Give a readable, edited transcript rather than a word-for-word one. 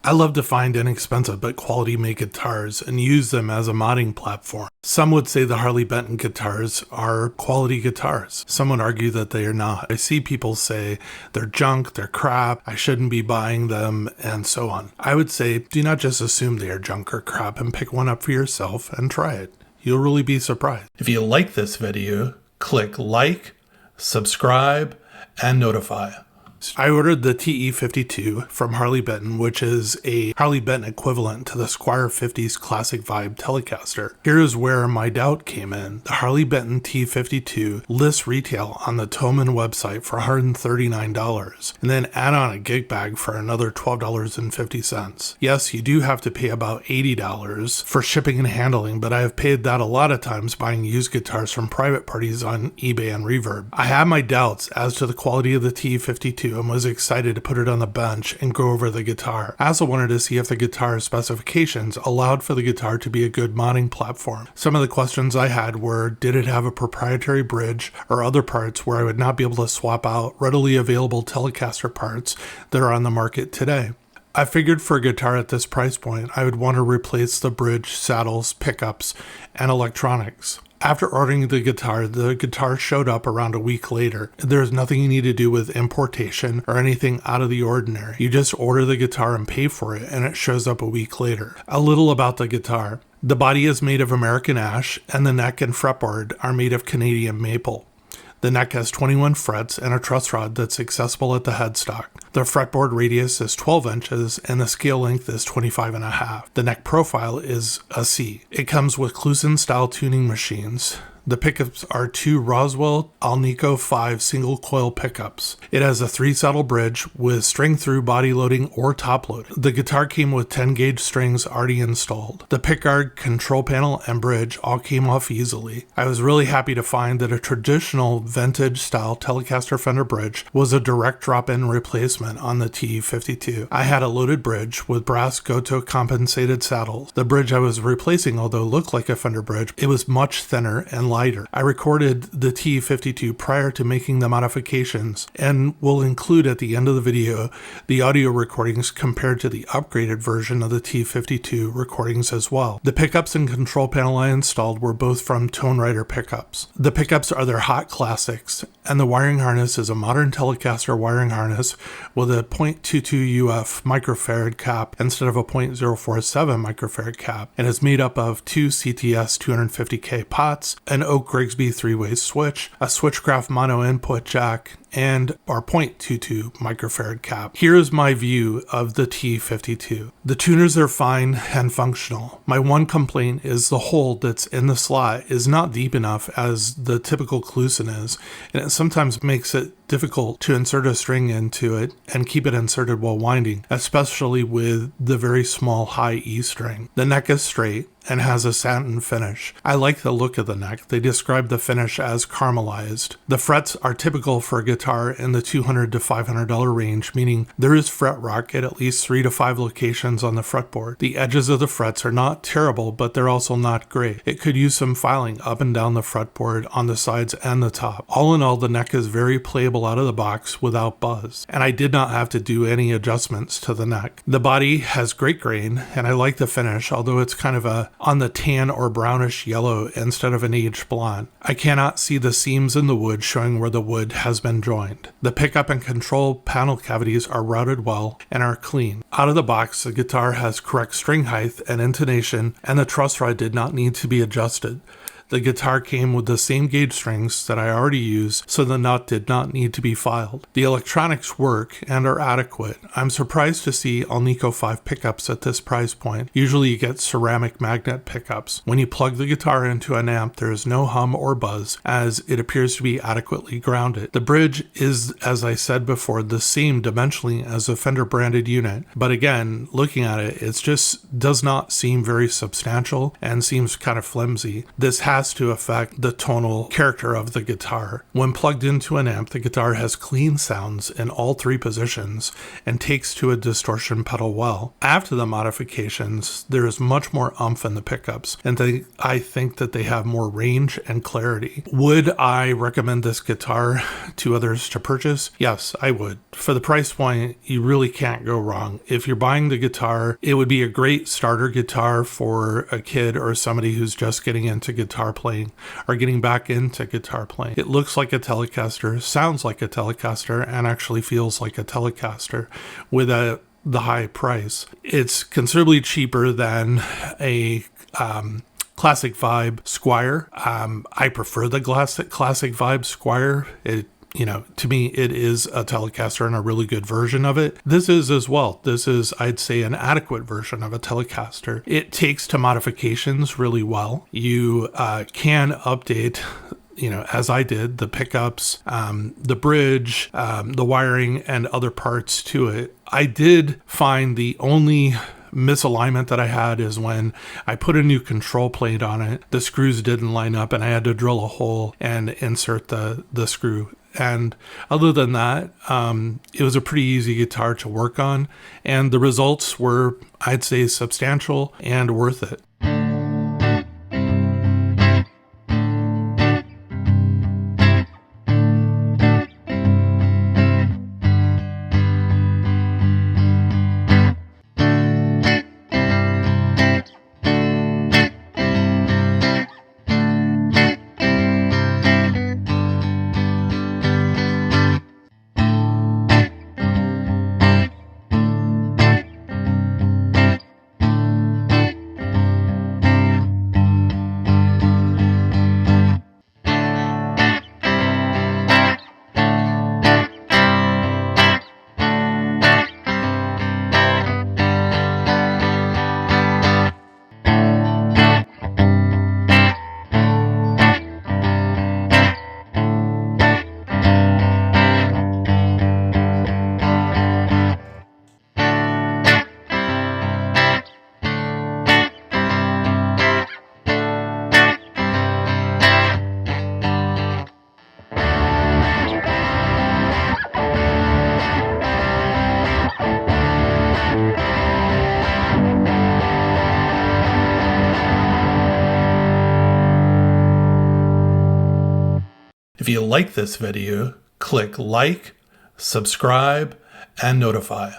I love to find inexpensive but quality made guitars and use them as a modding platform. Some would say the Harley Benton guitars are quality guitars. Some would argue that they are not. I see people say they're junk, they're crap, I shouldn't be buying them, and so on. I would say do not just assume they are junk or crap and pick one up for yourself and try it. You'll really be surprised. If you like this video, click like, subscribe, and notify. I ordered the TE-52 from Harley Benton, which is a Harley Benton equivalent to the Squier 50's Classic Vibe Telecaster. Here is where my doubt came in. The Harley Benton TE-52 lists retail on the Thomann website for $139, and then add on a gig bag for another $12.50. Yes, you do have to pay about $80 for shipping and handling, but I have paid that a lot of times buying used guitars from private parties on eBay and Reverb. I have my doubts as to the quality of the TE-52 and was excited to put it on the bench and go over the guitar. I also wanted to see if the guitar specifications allowed for the guitar to be a good modding platform. Some of the questions I had were, did it have a proprietary bridge or other parts where I would not be able to swap out readily available Telecaster parts that are on the market today? I figured for a guitar at this price point, I would want to replace the bridge, saddles, pickups, and electronics. After ordering the guitar showed up around a week later. There's nothing you need to do with importation or anything out of the ordinary. You just order the guitar and pay for it, and it shows up a week later. A little about the guitar. The body is made of American ash, and the neck and fretboard are made of Canadian maple. The neck has 21 frets and a truss rod that's accessible at the headstock. The fretboard radius is 12 inches and the scale length is 25.5. The neck profile is a C. It comes with Kluson style tuning machines. The pickups are two Roswell Alnico 5 single coil pickups. It has a 3-saddle bridge with string through body loading or top loading. The guitar came with 10 gauge strings already installed. The pickguard, control panel, and bridge all came off easily. I was really happy to find that a traditional vintage style Telecaster Fender bridge was a direct drop-in replacement on the TE-52. I had a loaded bridge with brass Goto compensated saddles. The bridge I was replacing, although looked like a Fender bridge, it was much thinner and lighter. I recorded the TE-52 prior to making the modifications and will include at the end of the video the audio recordings compared to the upgraded version of the TE-52 recordings as well. The pickups and control panel I installed were both from Tone Rider pickups. The pickups are their hot classics, and the wiring harness is a modern Telecaster wiring harness with a 0.22 UF microfarad cap instead of a 0.047 microfarad cap, and is made up of two CTS 250K pots, an Oak Grigsby 3-way switch, a Switchcraft mono input jack, and our 0.22 microfarad cap. Here is my view of the TE-52. The tuners are fine and functional. My one complaint is the hole that's in the slot is not deep enough as the typical Kluson is, and it sometimes makes it difficult to insert a string into it and keep it inserted while winding, especially with the very small high E string. The neck is straight and has a satin finish. I like the look of the neck. They describe the finish as caramelized. The frets are typical for a guitar in the $200 to $500 range, meaning there is fret rock at least 3 to 5 locations on the fretboard. The edges of the frets are not terrible, but they're also not great. It could use some filing up and down the fretboard on the sides and the top. All in all, the neck is very playable out of the box without buzz, and I did not have to do any adjustments to the neck. The body has great grain, and I like the finish, although it's kind of on the tan or brownish yellow instead of an aged blonde. I cannot see the seams in the wood showing where the wood has been joined. The pickup and control panel cavities are routed well and are clean. Out of the box, the guitar has correct string height and intonation, and the truss rod did not need to be adjusted. The guitar came with the same gauge strings that I already use, so the nut did not need to be filed. The electronics work and are adequate. I'm surprised to see Alnico 5 pickups at this price point. Usually you get ceramic magnet pickups. When you plug the guitar into an amp, there is no hum or buzz, as it appears to be adequately grounded. The bridge is, as I said before, the same dimensionally as a Fender branded unit, but again, looking at it, it just does not seem very substantial and seems kind of flimsy. This has has to affect the tonal character of the guitar. When plugged into an amp, the guitar has clean sounds in all three positions and takes to a distortion pedal well. After the modifications, there is much more oomph in the pickups, and I think that they have more range and clarity. Would I recommend this guitar to others to purchase? Yes, I would. For the price point, you really can't go wrong. If you're buying the guitar, it would be a great starter guitar for a kid or somebody who's just getting into guitar playing or getting back into guitar playing. It looks like a Telecaster, sounds like a Telecaster, and actually feels like a Telecaster with the high price. It's considerably cheaper than a Classic Vibe Squier. I prefer the Classic Vibe Squier. To me, it is a Telecaster and a really good version of it. This is as well. This is, I'd say, an adequate version of a Telecaster. It takes to modifications really well. You can update, as I did, the pickups, the bridge, the wiring, and other parts to it. I did find the only misalignment that I had is when I put a new control plate on it, the screws didn't line up and I had to drill a hole and insert the screw. And other than that, it was a pretty easy guitar to work on, and the results were, I'd say, substantial and worth it. If you like this video, click like, subscribe, and notify.